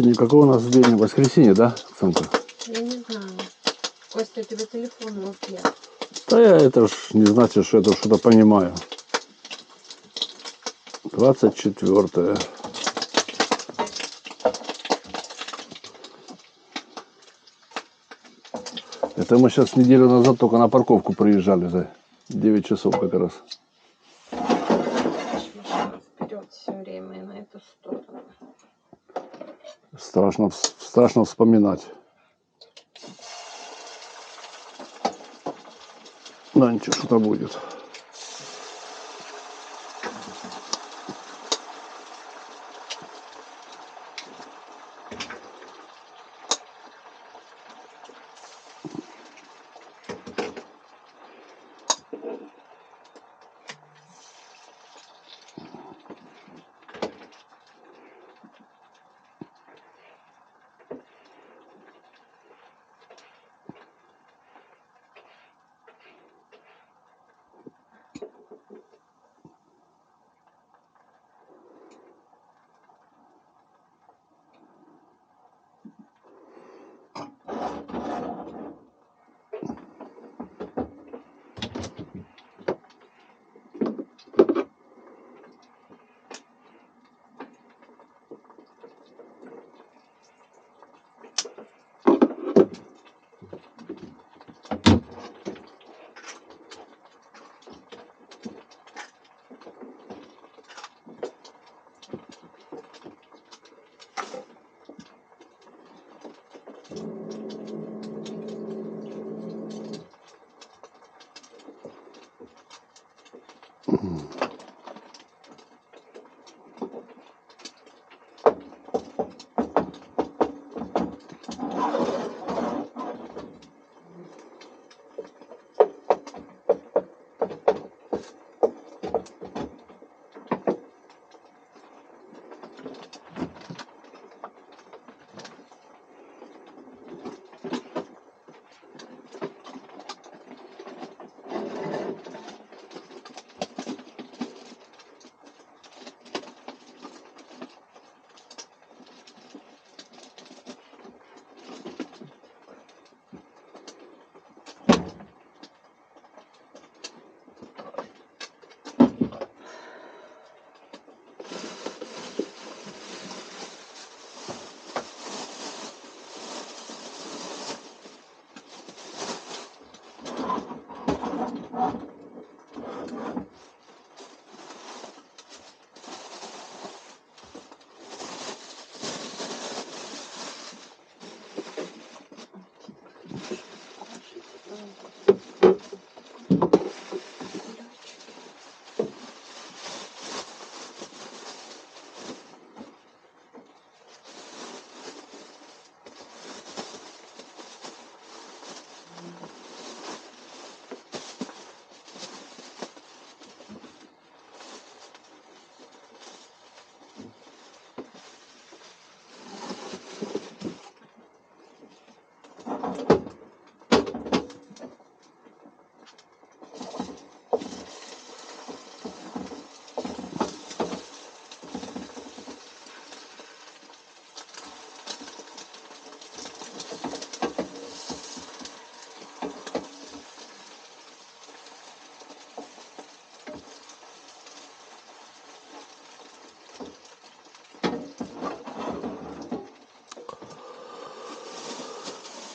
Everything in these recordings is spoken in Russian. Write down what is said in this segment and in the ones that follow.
Сегодня какое у нас день? Воскресенье, да, Оксанка? Я не знаю. Костя, у тебя телефон в руке. Да я это ж не значит, что это что-то понимаю. 24-е. Это мы сейчас неделю назад только на парковку приезжали, да? 9 часов как раз. Вперед все время и на эту сторону. Страшно вспоминать. Да ничего, что-то будет.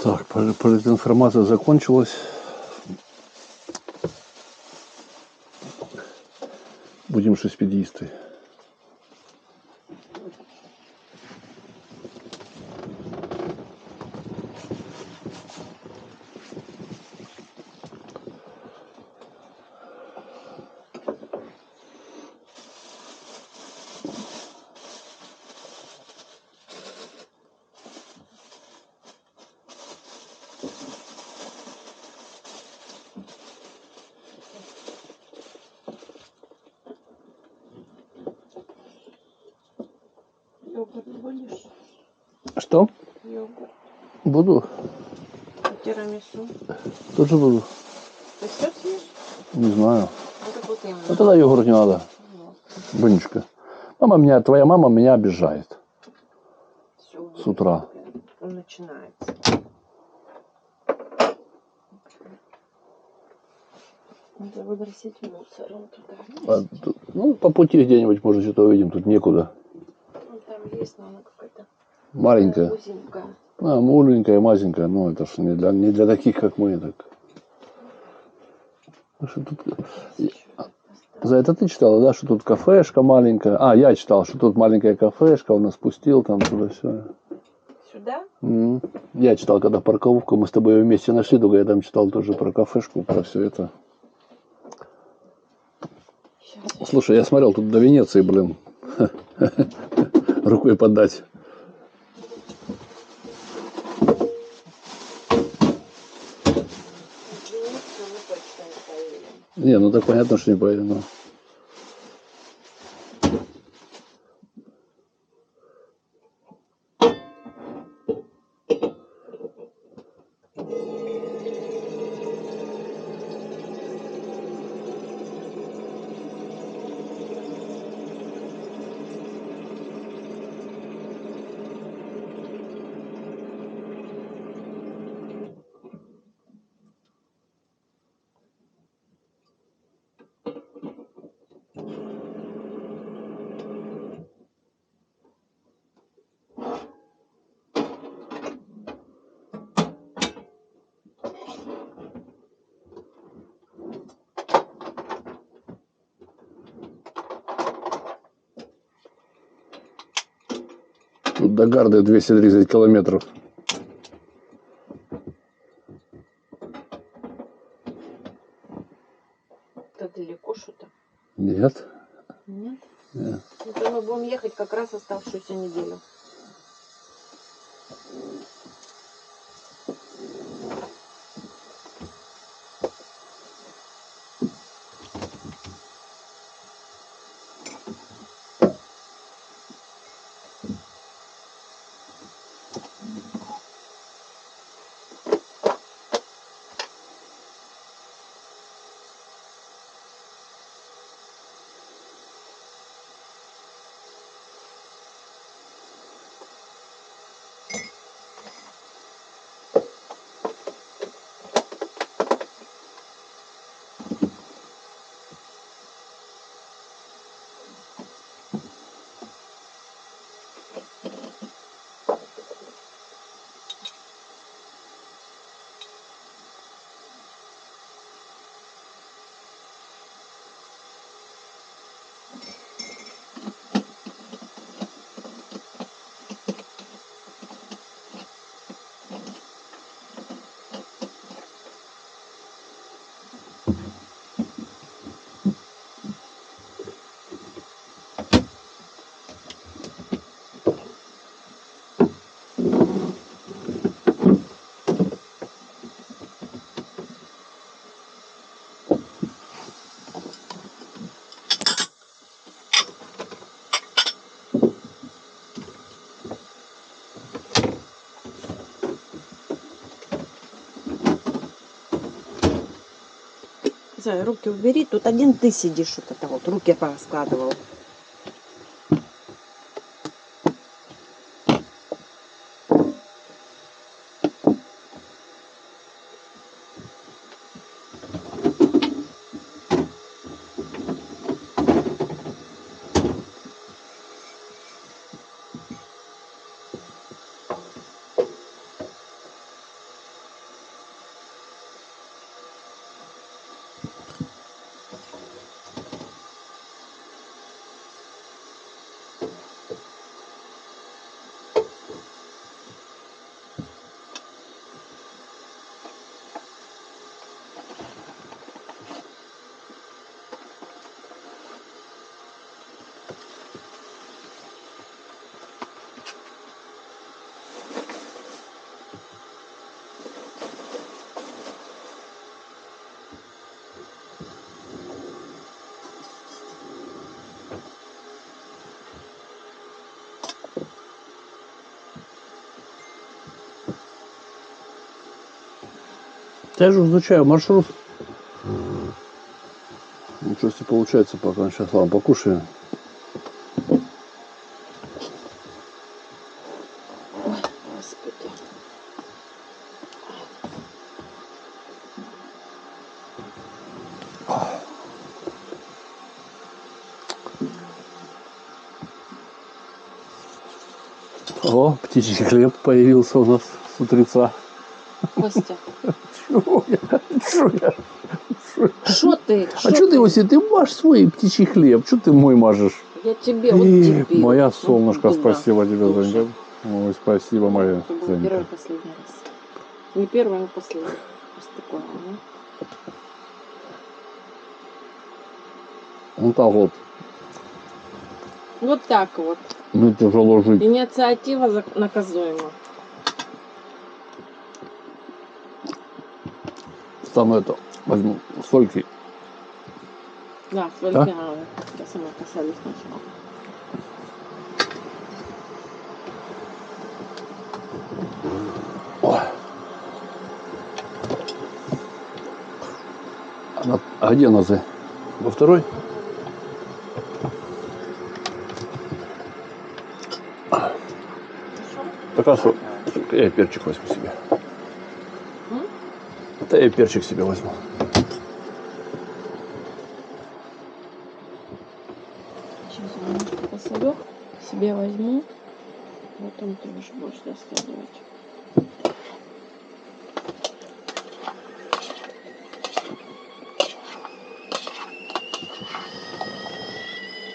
Так, политинформация закончилась. Будем шестидесятые. Йогурт будешь? Что? Йогурт. Буду. Тирамису. Тоже буду. Ты все съешь? Не знаю. Это вот именно. Ну тогда йогурт не надо. Вот. Бонечка. Твоя мама меня обижает. Все, с утра. Он начинается. Надо выбросить мусор. Он туда Ну, по пути где-нибудь, может, что-то увидим. Тут некуда. Ну, там есть, но она какая-то Маленькая. узенькая. Маленькая, мазенькая. Ну, это ж не для таких, как мы. Так. Ну, что тут... За это ты читала, да, что тут кафешка маленькая? А, я читал, что тут маленькая кафешка, он нас спустил там туда-сюда. Сюда? Я читал, когда парковку, мы с тобой вместе нашли, только я там читал тоже про кафешку, про все это. Сейчас. Слушай, я смотрел, тут до Венеции, блин, рукой подать. Не, ну так понятно, что не поедем. Но... Тут до Гарды 230 километров. Это далеко что-то? Нет. Нет? Нет. Это мы будем ехать как раз оставшуюся неделю. Зай, руки убери, тут один ты сидишь, вот это вот, руки пораскладывал. Я же изучаю маршрут. Ничего себе получается пока. Сейчас, ладно, покушаем. О, птичий хлеб появился у нас с утреца. Костя. Чего я? Что ты? А что ты, Ося, ты мажь свой птичий хлеб? Что ты мой мажешь? Я тебе, вот тебе. Моя вот, солнышко, да, спасибо тебе, душа. Занька. Ой, спасибо, моя Это был Занька. первый и последний раз. Не первый, а последний. Просто такое, ну. Ну так вот, Вот так вот. мне тяжело жить. Инициатива наказуема. Там это, возьму сольки. Да, только Да? надо. Я сама посолю сначала. Ой. А где она? Во второй? Так а что? Я перчик возьму себе. Да я перчик себе возьму. Сейчас я немножко посолю. Себе возьму. Потом ты уже будешь раскладывать.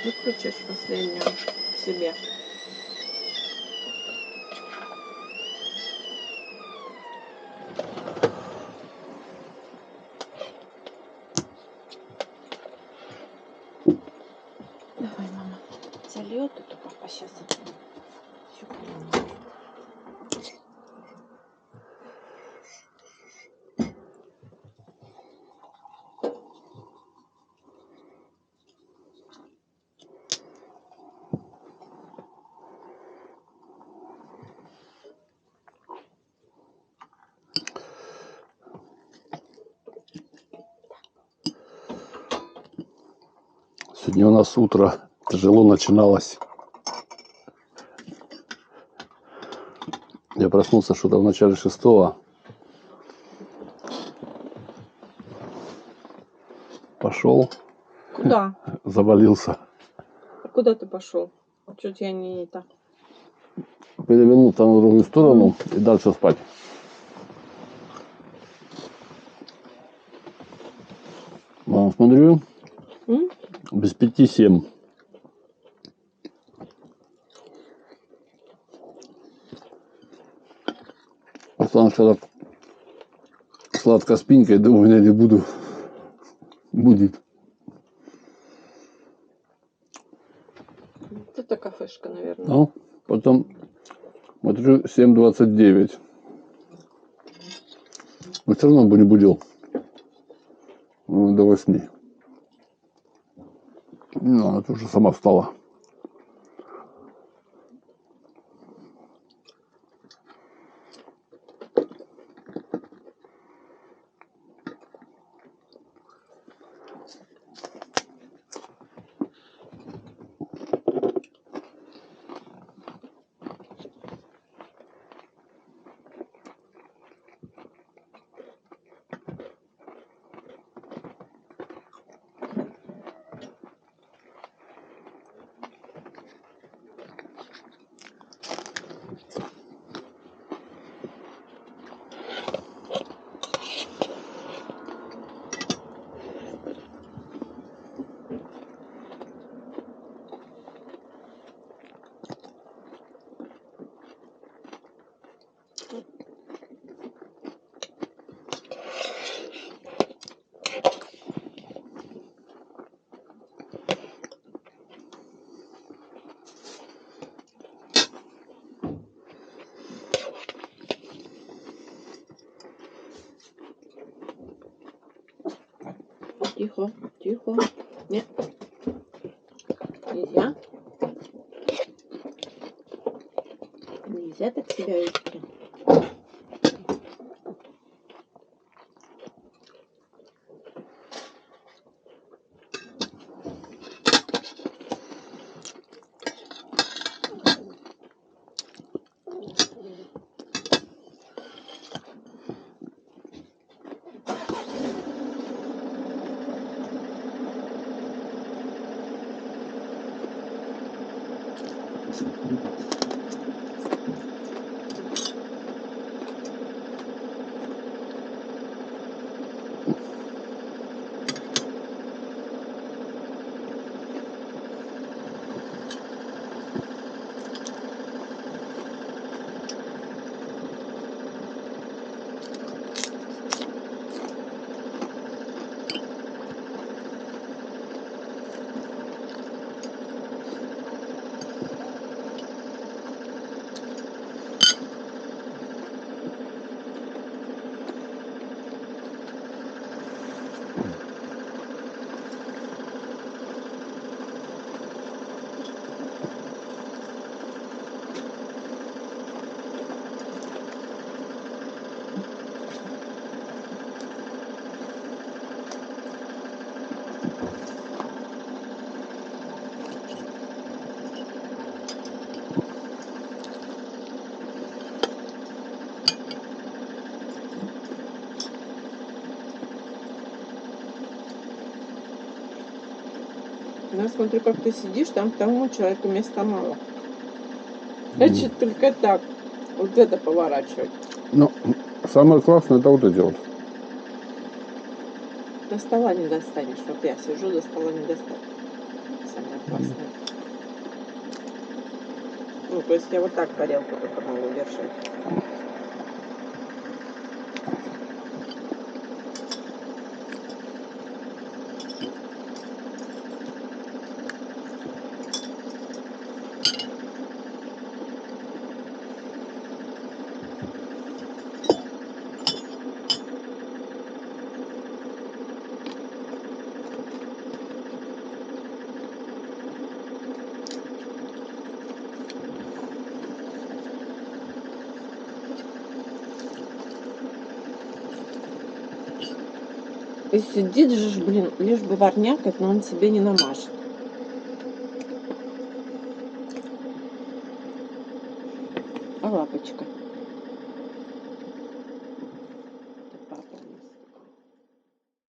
Выключишь последнюю себе. Давай, мама. Зальет, это папа сейчас все понимает. Сегодня у нас утро тяжело начиналось. Я проснулся что-то в начале 6-го. Пошел. Куда? Завалился. А куда ты пошел? Чуть я не так. Перевернул там на другую сторону и дальше спать. Мам, смотрю, без 5-7. Руслан вчера сладко спинкой, думаю, я не буду. Будет. Вот это кафешка, наверное. Ну, потом смотрю 7:29. Но все равно бы не будил. Ну, до 8. Ну, она тоже сама встала. Тихо, тихо. Нет. Нельзя. Нельзя так себя вести. Я смотрю, как ты сидишь, там тому человеку места мало. Значит, только так. Вот это поворачивать. Ну, самое классное это вот эти вот. До стола не достанешь. Вот я сижу, до стола не достану. Самое классное. Ну, то есть я вот так тарелку только могу держать. И сидит же, ж, блин, лишь бы ворнякать, но он себе не намажет. А лапочка.